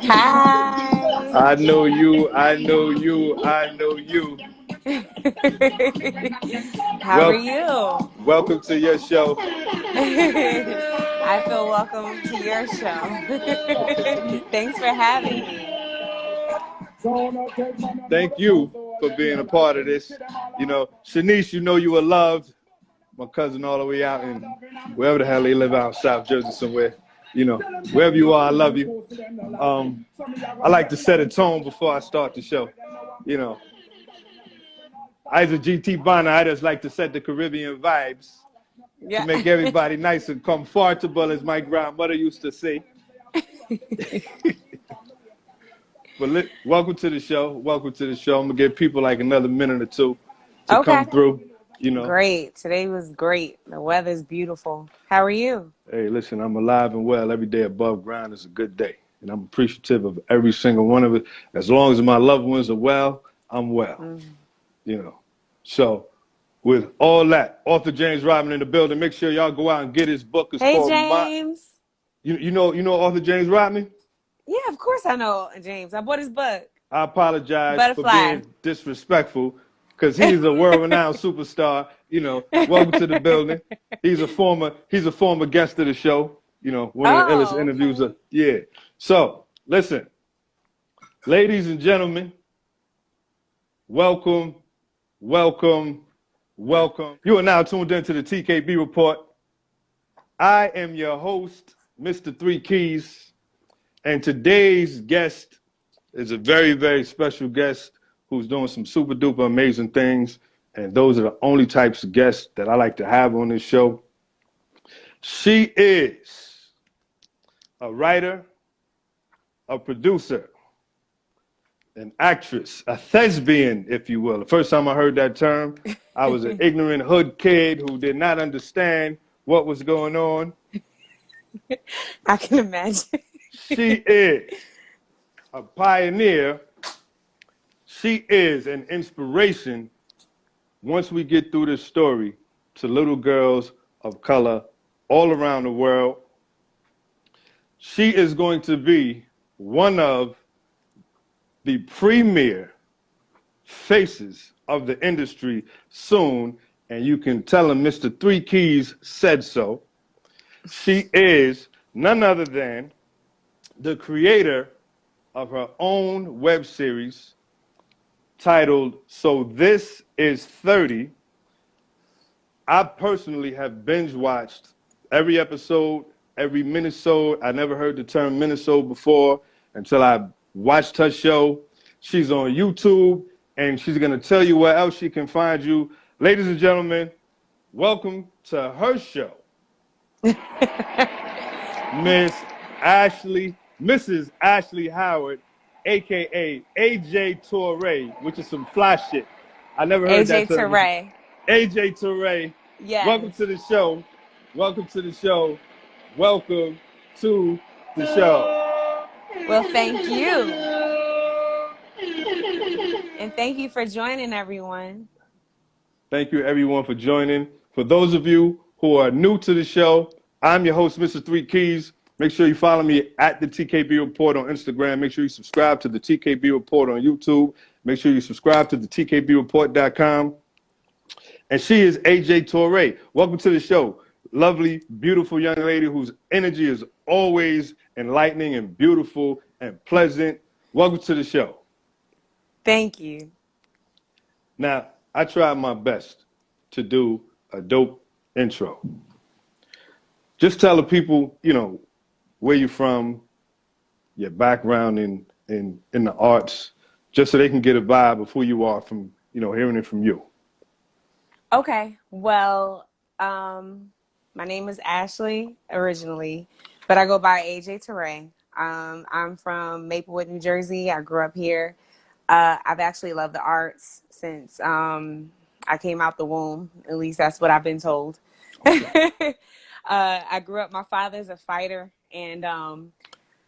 Hi. I know you. I know you. I know you. How are you? Welcome to your show. I feel welcome to your show. Thanks for having me. Thank you for being a part of this. You know, Shanice, you know you are loved. My cousin all the way out in wherever the hell they live out in South Jersey somewhere. You know, wherever you are, I love you. I like to set a tone before I start the show. You know, as a GT Bonner, I just like to set the Caribbean vibes to make everybody nice and comfortable, as my grandmother used to say. But welcome to the show. Welcome to the show. I'm going to give people like another minute or two to come through, you know. Great. Today was great. The weather's beautiful. How are you? Hey, listen, I'm alive and well. Every day above ground is a good day. And I'm appreciative of every single one of it. As long as my loved ones are well, I'm well. You know. So, with all that, author James Rodman in the building. Make sure y'all go out and get his book. It's called James. You know author James Rodman? Yeah, of course I know James. I bought his book. I apologize for being disrespectful because he's a world-renowned superstar. You know, welcome to the building. He's a former guest of the show. You know, one of the illest interviews. Yeah. So, listen, ladies and gentlemen, welcome. You are now tuned into the TKB Report. I am your host, Mr. Three Keys, and today's guest is a very, very special guest who's doing some super duper amazing things, and those are the only types of guests that I like to have on this show. She is a writer, a producer, an actress, a thespian, if you will. The first time I heard that term, I was an ignorant hood kid who did not understand what was going on. I can imagine. She is a pioneer. She is an inspiration, once we get through this story, to little girls of color all around the world. She is going to be one of the premier faces of the industry soon, and you can tell him Mr. Three Keys said so. She is none other than the creator of her own web series titled So This Is 30. I personally have binge watched every episode, every minisode. I never heard the term minisode before until I watched her show. She's on YouTube, and she's going to tell you where else she can find you. Ladies and gentlemen, welcome to her show, Mrs. Ashley Howard, a.k.a. AJ Ture, which is some fly shit. I never heard that term. AJ Ture. Yes. Welcome to the show. Welcome to the show. Welcome to the show. Well, thank you. And thank you for joining, everyone. Thank you, everyone, for joining. For those of you who are new to the show, I'm your host, Mr. Three Keys. Make sure you follow me at the TKB Report on Instagram. Make sure you subscribe to the TKB Report on YouTube. Make sure you subscribe to the TKBReport.com. And she is AJ Ture. Welcome to the show. Lovely, beautiful young lady whose energy is always enlightening and beautiful and pleasant. Welcome to the show. Thank you. Now, I tried my best to do a dope intro. Just tell the people, you know, where you're from, your background in the arts, just so they can get a vibe of who you are from, you know, hearing it from you. Okay. Well, my name is Ashley originally, but I go by AJ Ture. I'm from Maplewood, New Jersey. I grew up here. I've actually loved the arts since I came out the womb. At least that's what I've been told. Okay. I grew up, my father's a fighter, and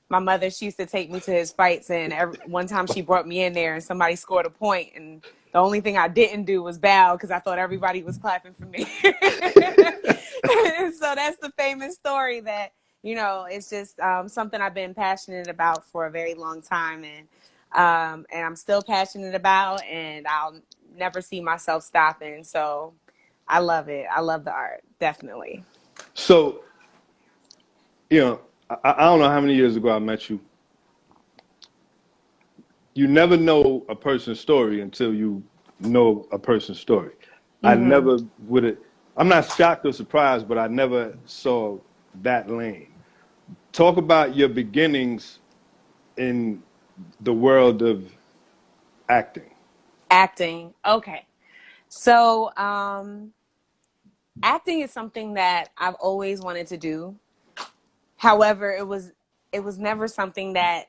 my mother, she used to take me to his fights, and one time she brought me in there and somebody scored a point, and the only thing I didn't do was bow because I thought everybody was clapping for me. So that's the famous story that, It's just something I've been passionate about for a very long time, and I'm still passionate about, and I'll never see myself stopping. So I love it. I love the art, definitely. So, I don't know how many years ago I met you. You never know a person's story until you know a person's story. I Hmm. never would have, I'm not shocked or surprised, but I never saw that lane. Talk about your beginnings in the world of acting. Acting. Okay. So, acting is something that I've always wanted to do. However, it was never something that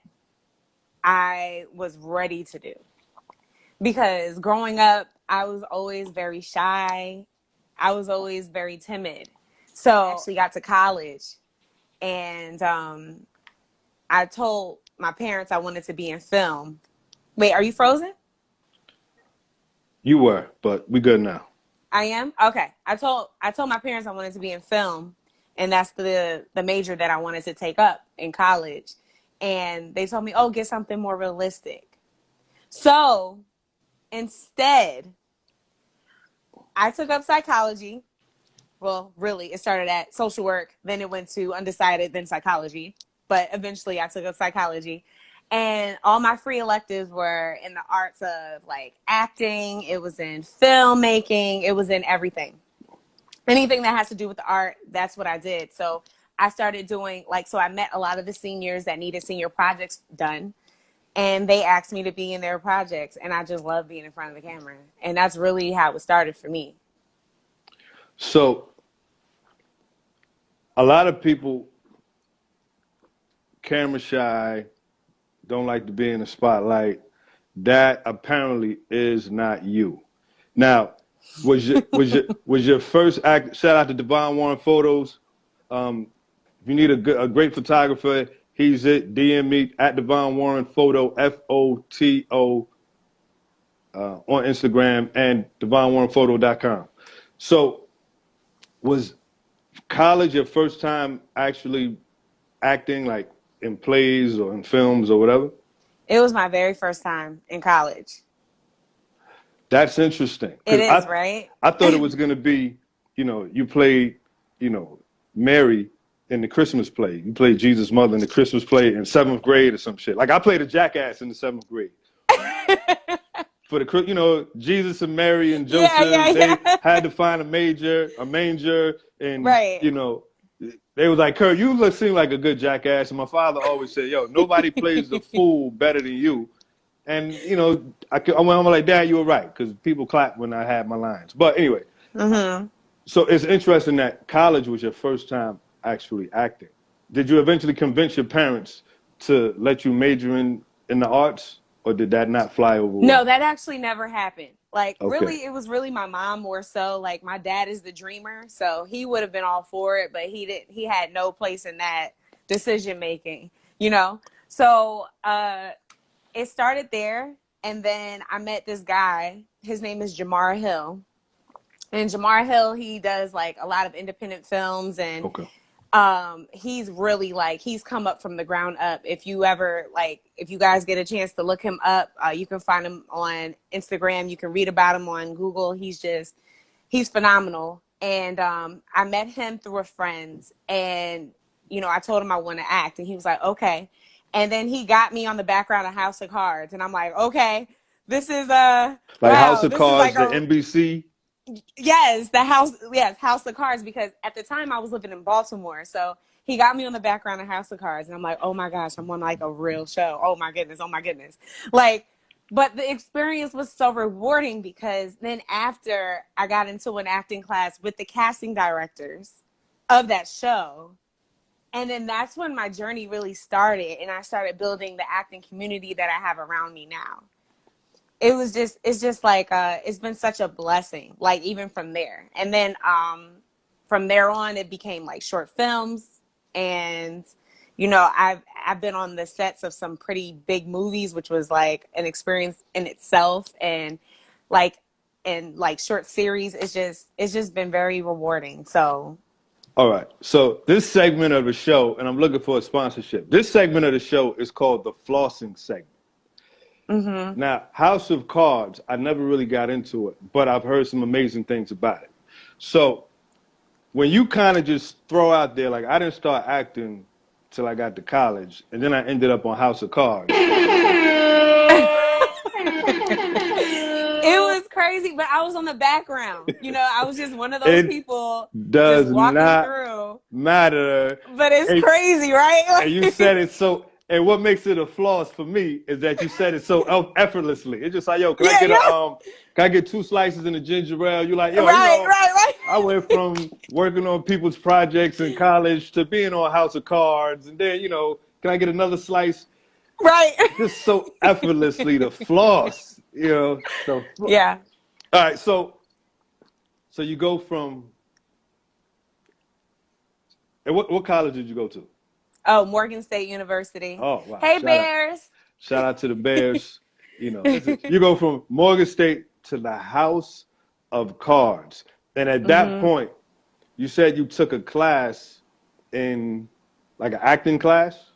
I was ready to do because growing up, I was always very shy. I was always very timid. So, I actually got to college and I told my parents I wanted to be in film. Wait, are you frozen? You were, but we good now. I am? Okay. I told my parents I wanted to be in film, and that's the major that I wanted to take up in college. And they told me, "Oh, get something more realistic." So, instead, I took up psychology. Well, really, it started at social work, then it went to undecided, then psychology. But eventually I took up psychology. And all my free electives were in the arts of like acting, it was in filmmaking, it was in everything. Anything that has to do with the art, that's what I did. So I started doing like, so I met a lot of the seniors that needed senior projects done. And they asked me to be in their projects. And I just love being in front of the camera. And that's really how it started for me. So, a lot of people camera shy, don't like to be in the spotlight. That apparently is not you. Now, was your first act? Shout out to Devon Warren Photos. If you need a great photographer, he's it. DM me at Devon Warren Photo FOTO on Instagram and DevonWarrenPhoto.com. So, was college your first time actually acting, like in plays or in films or whatever? It was my very first time in college. That's interesting It because is, right? I thought it was going to be, you played, you know, Mary in the Christmas play. You played Jesus' mother in the Christmas play in seventh grade or some shit. Like I played a jackass in the seventh grade. For the, Jesus and Mary and Yeah, Joseph, yeah, they yeah. had to find a manger, and Right. they was like, "Kurt, you look seem like a good jackass." And my father always said, "Yo, nobody plays the fool better than you." And I'm like, Dad, you were right because people clap when I had my lines. But anyway, Hmm. so it's interesting that college was your first time actually acting. Did you eventually convince your parents to let you major in the arts, or did that not fly over No, well? that actually never happened. Like, Okay. really, it was really my mom more so. Like, my dad is the dreamer, so he would have been all for it, but he did. He had no place in that decision making. You know. So, it started there, and then I met this guy. His name is Jamar Hill, and Jamar Hill, he does like a lot of independent films, and Okay. he's really like he's come up from the ground up. If you guys get a chance to look him up, you can find him on Instagram, you can read about him on Google. He's phenomenal. And I met him through a friend, and I told him I want to act, and he was like, okay. And then he got me on the background of House of Cards, and I'm like, okay, this is Like House wow, of this is like Cards, the a NBC. House of Cards, because at the time I was living in Baltimore. So he got me on the background of House of Cards, and I'm like, oh my gosh, I'm on like a real show. Oh my goodness, oh my goodness. Like, but the experience was so rewarding because then after I got into an acting class with the casting directors of that show, and then that's when my journey really started, and I started building the acting community that I have around me now. It's just like it's been such a blessing, like even from there. And then from there on it became like short films, and I've been on the sets of some pretty big movies, which was like an experience in itself. And like short series, it's just been very rewarding. So All right. So this segment of the show, and I'm looking for a sponsorship. This segment of the show is called the Flossing Segment. Mm-hmm. Now, House of Cards, I never really got into it, but I've heard some amazing things about it. So when you kind of just throw out there, like I didn't start acting till I got to college, and then I ended up on House of Cards. It was crazy, but I was on the background. I was just one of those It people just does walking not through. matter. But it's And, crazy, and you right? said it so, and what makes it a floss for me is that you said it so effortlessly. It's just like, yo, Yeah, yeah. can I get 2 slices in a ginger ale? You're like, yo, Right, right, I went from working on people's projects in college to being on House of Cards, and then, can I get another slice? right. Right. Just so effortlessly the floss, Yeah. All right, so you go from, and what college did you go to? Oh, Morgan State University. Oh wow! Hey, Bears. Shout out to the Bears. You go from Morgan State to the House of Cards, and at that Hmm. point, you said you took a class in like an acting class.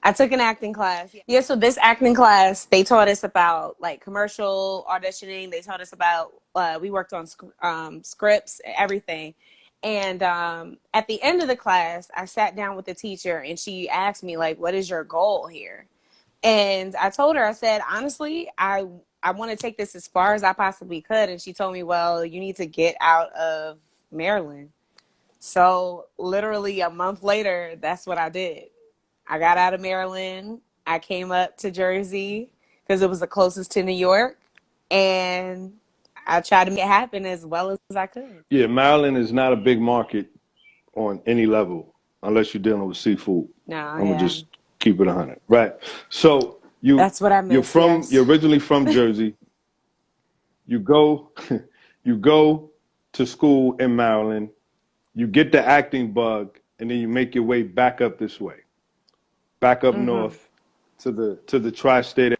I took an acting class. Yeah, so this acting class, they taught us about like commercial auditioning. They taught us about, we worked on scripts, everything. And at the end of the class, I sat down with the teacher and she asked me, like, what is your goal here? And I told her, I said, honestly, I want to take this as far as I possibly could. And she told me, well, you need to get out of Maryland. So literally a month later, that's what I did. I got out of Maryland. I came up to Jersey because it was the closest to New York. And I tried to make it happen as well as I could. Yeah, Maryland is not a big market on any level unless you're dealing with seafood. No, I'm gonna yeah. just keep it 100, right? So That's what I miss, yes. you're originally from Jersey. You go you go to school in Maryland. You get the acting bug, and then you make your way back up this way, back up Hmm. north to the tri-state.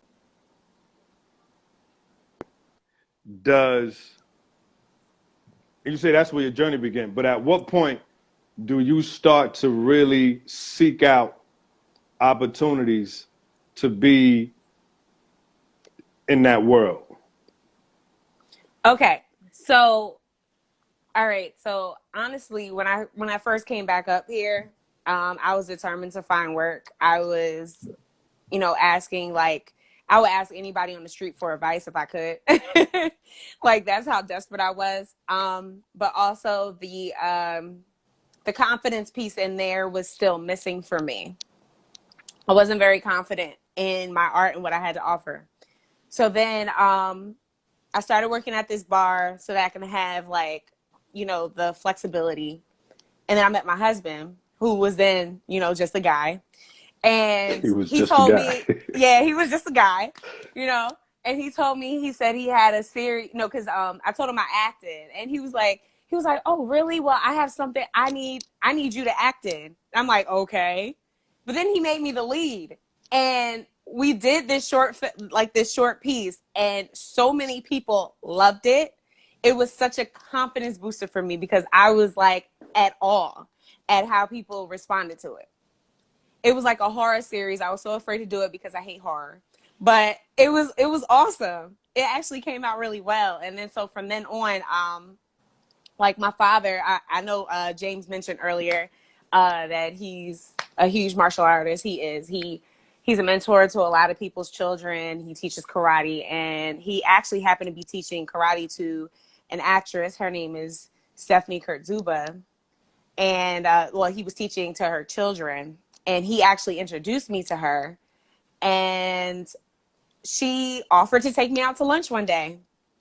Does and you say that's where your journey began? But at what point do you start to really seek out opportunities to be in that world? Okay. So, all right. So honestly, when I first came back up here, I was determined to find work. I was, asking like I would ask anybody on the street for advice if I could. Like that's how desperate I was. But also the confidence piece in there was still missing for me. I wasn't very confident in my art and what I had to offer. So then I started working at this bar so that I can have like, the flexibility. And then I met my husband, who was then, just a guy. And He was he just a told guy. me, yeah, he was just a guy, you know. And he told me, he said he had a series, because I told him I acted, and he was like, oh really? Well, I have something I need you to act in. I'm like, okay, but then he made me the lead, and we did this short piece, and so many people loved it. It was such a confidence booster for me because I was like at awe at how people responded to it. It was like a horror series. I was so afraid to do it because I hate horror. But it was awesome. It actually came out really well. And then so from then on, like my father, I know James mentioned earlier that he's a huge martial artist. He's a mentor to a lot of people's children. He teaches karate, and he actually happened to be teaching karate to an actress. Her name is Stephanie Kurtzuba, and well, he was teaching to her children, and he actually introduced me to her, and she offered to take me out to lunch one day.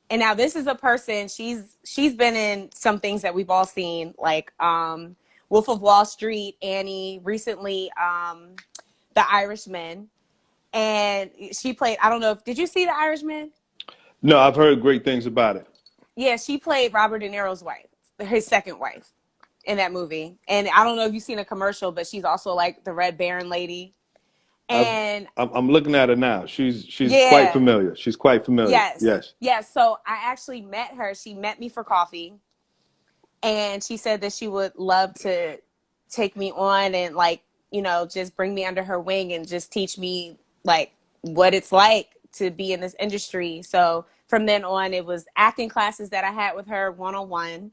And now this is a person, she's been in some things that we've all seen, like Wolf of Wall Street, Annie, recently The Irishman. And she played, I don't know if, did you see The Irishman? No, I've heard great things about it. Yeah, she played Robert De Niro's wife, his second wife, in that movie. And I don't know if you've seen a commercial, but she's also like the Red Baron lady. I've, And I'm looking at her now. She's quite yeah, familiar. She's quite familiar. yes, Yes. yes. So I actually met her. She met me for coffee, And she said that she would love to take me on and like, just bring me under her wing and just teach me like what it's like to be in this industry. So from then on, it was acting classes that I had with her one on one.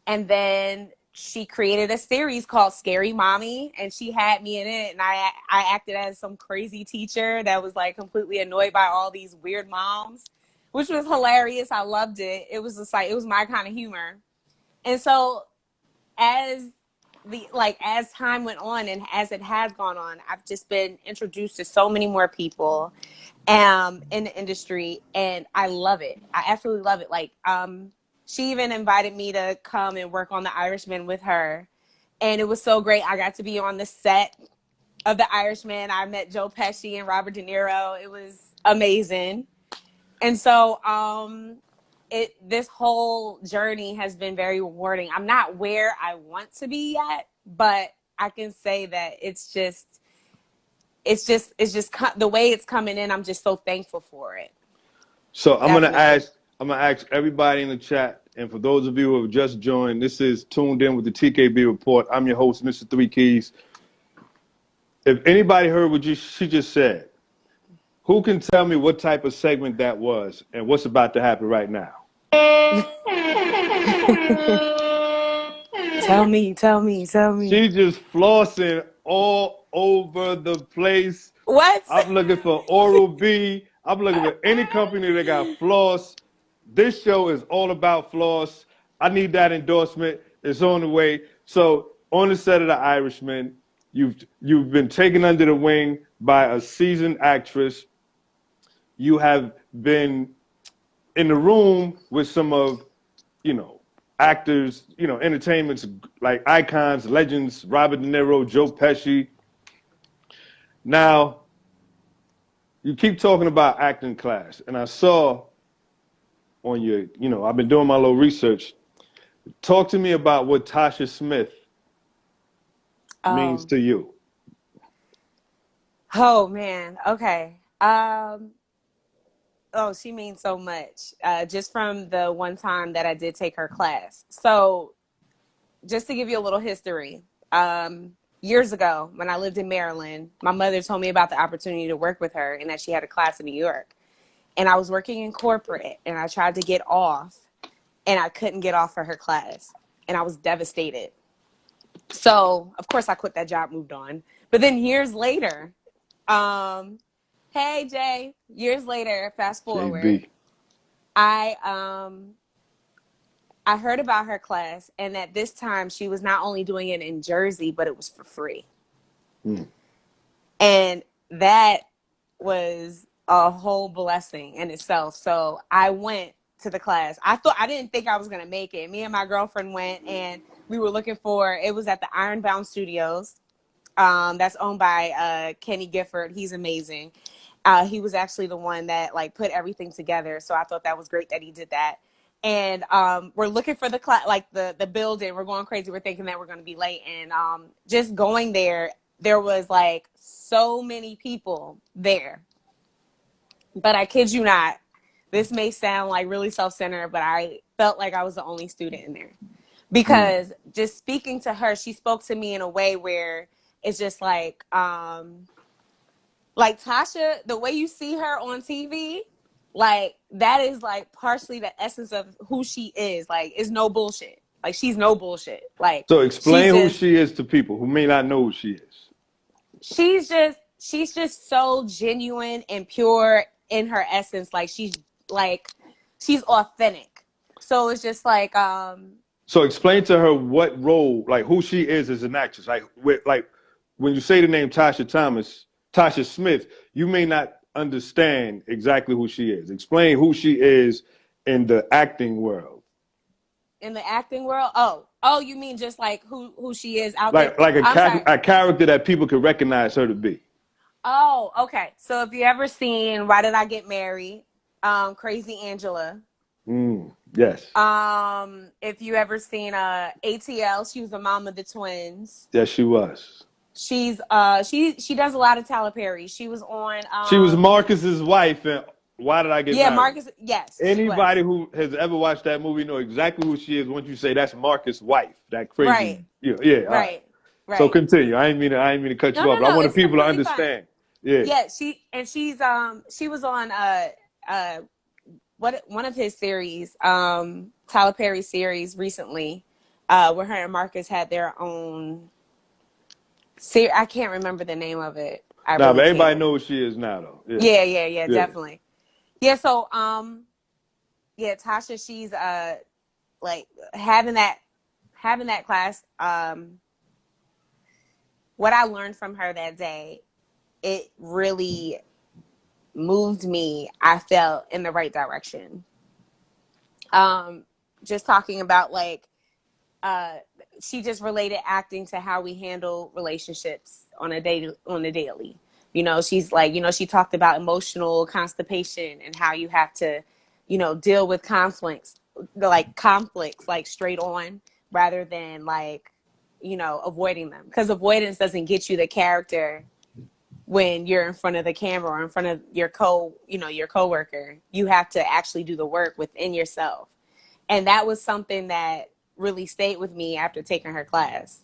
And then she created a series called Scary Mommy, and she had me in it. And I acted as some crazy teacher that was like completely annoyed by all these weird moms, which was hilarious. I loved it. It was just like, it was my kind of humor. And so as as time went on and as it has gone on, I've just been introduced to so many more people in the industry, and I love it. I absolutely love it. She even invited me to come and work on The Irishman with her, and it was so great. I got to be on the set of The Irishman. I met Joe Pesci and Robert De Niro. It was amazing. And so this whole journey has been very rewarding. I'm not where I want to be yet, but I can say that it's just the way it's coming in. I'm just so thankful for it. So Definitely. I'm gonna ask everybody in the chat, and for those of you who have just joined, this is Tuned In with the TKB Report. I'm your host, Mr. Three Keys. If anybody heard what she just said, who can tell me what type of segment that was and what's about to happen right now? Tell me, tell me, tell me. She just flossing all over the place. What? I'm looking for Oral B. I'm looking for any company that got floss. This show is all about floss. I need that endorsement. It's on the way. So on the set of The Irishman, you've been taken under the wing by a seasoned actress. You have been in the room with some of, actors, entertainment's like icons, legends, Robert De Niro, Joe Pesci. Now, you keep talking about acting class, and I saw on your, I've been doing my little research. Talk to me about what Tasha Smith means Oh. to you. Oh man. Okay. Oh, she means so much. Just from the one time that I did take her class. So, just to give you a little history, years ago when I lived in Maryland, my mother told me about the opportunity to work with her and that she had a class in New York. And I was working in corporate and I tried to get off and I couldn't get off for her class. And I was devastated. So, of course, I quit that job, moved on. But then years later, um, hey Jay, years later, fast forward, JB. I um I heard about her class, and at this time she was not only doing it in Jersey, but it was for free. Mm. And that was a whole blessing in itself. So I went to the class. I didn't think I was gonna make it. Me and my girlfriend went, and we were looking for. It was at the Ironbound Studios. That's owned by Kenny Gifford. He's amazing. He was actually the one that like put everything together. So I thought that was great that he did that. And we're looking for the the building. We're going crazy. We're thinking that we're going to be late. And just going there, there was like so many people there. But I kid you not, this may sound like really self-centered, but I felt like I was the only student in there Mm. because just speaking to her, she spoke to me in a way where it's just like Tasha, the way you see her on TV, like that is like partially the essence of who she is. Like, it's no bullshit. Like, she's no bullshit. Like, So she's explain who just she is to people who may not know who she is. she's just so genuine and pure in her essence. Like she's authentic. So it's just So explain to her what role, like who she is as an actress. Like when you say the name Tasha Smith, you may not understand exactly who she is. Explain who she is in the acting world. in the acting world. Oh, you mean just like who she is out there? Like I'm sorry. a character that people could recognize her to be. Oh, okay. So if you ever seen Why Did I Get Married? Crazy Angela. Mm, yes. If you ever seen ATL, she was the mom of the twins. Yes, she was. She does a lot of Tyler Perry. She was on She was Marcus's wife Why Did I Get Yeah, Married? Marcus. Yes, she was. Anybody who has ever watched that movie know exactly who she is once you say that's Marcus' wife. That crazy, Right, yeah. All right. right, So right. continue. I ain't mean to cut No, you no, off, but I no. want the It's people to completely fine. understand. Yeah. Yeah, she was on uh what one of his series, Tyler Perry series recently, where her and Marcus had their own series. I can't remember the name of it. I Nah, really but everybody can't. knows who she is now, though. Yeah. Yeah, yeah, yeah, Yeah. definitely. Yeah, so yeah, Tasha, she's like having that class, what I learned from her that day, it really moved me, I felt, in the right direction. Um, just talking about like uh, she just related acting to how we handle relationships on a daily. You know, she's like, you know, she talked about emotional constipation and how you have to, you know, deal with conflicts like straight on rather than like, you know, avoiding them, because avoidance doesn't get you the character when you're in front of the camera or in front of your coworker. You have to actually do the work within yourself. And that was something that really stayed with me after taking her class.